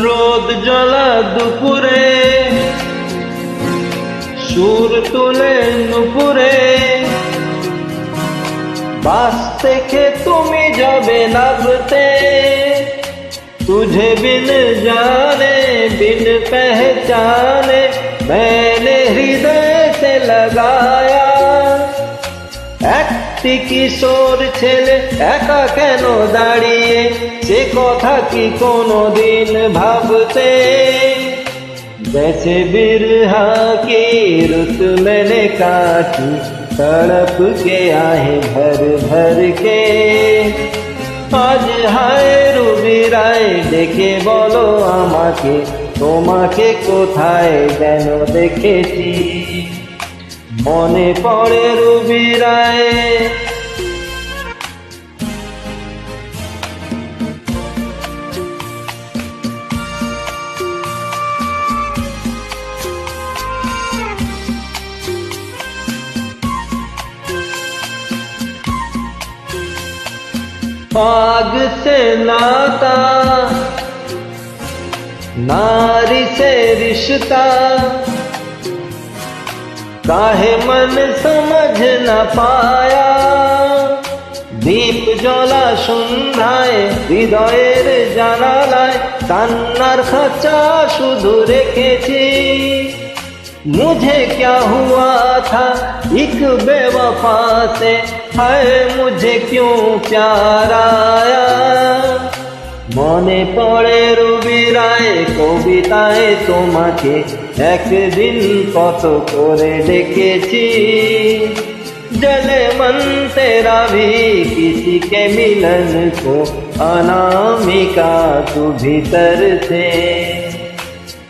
রোদ জ্বলা দুপুরে সুর তুলে নুপুরে बास থেকে তুমি যাবে নাবতে तुझे बिन जाने बिन पहचाने मैंने हृदय से लगाया একটি কিশোর ছেলে একা কেন দাঁড়িয়ে সে কথা কি কোনোদিন ভাবতে जैसे बिरहा की रुत मैंने काटी तड़प के आए भर भर के आज हाय रुबी राय डेके बोलो आमाके তোমাকে কোথায় যেন দেখেছি মনে পড়ে রুবি রায় आग से नाता नारी से रिश्ता काहे मन समझ न पाया दीप জ্বলা সন্ধ্যায় হৃদয়ের জানালায় কান্নার খাঁচা শুধু রেখেছি मुझे क्या हुआ था एक बेवफा से हाय मुझे क्यों प्यार आया মনে পড়ে রুবি রায় কবিতায় তোমাকে একদিন কত করে ডেকেছি जले मन तेरा भी किसी के मिलन को अनामिका तू भीतर से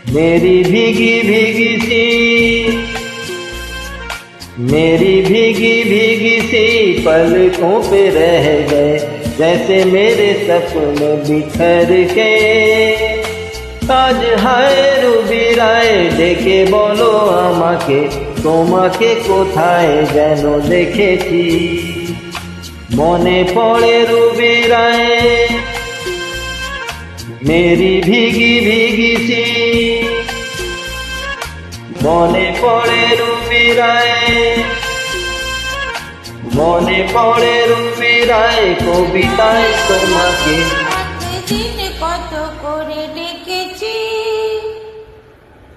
मेरी भीगी भीगी सी मेरी भीगी भीगी सी पलकों पे रह गए जैसे मेरे सपने बिखर के आज हाय রুবি রায় ডেকে বলো আমাকে তোমাকে কোথায় যেন দেখেছি মনে পড়ে রুবি রায় मेरी भीगी भीगी सी মনে পড়ে রুবি রায় মনে পড়ে রুবি রায় কবিতায় তোমাকে দিন কত করে ডেকে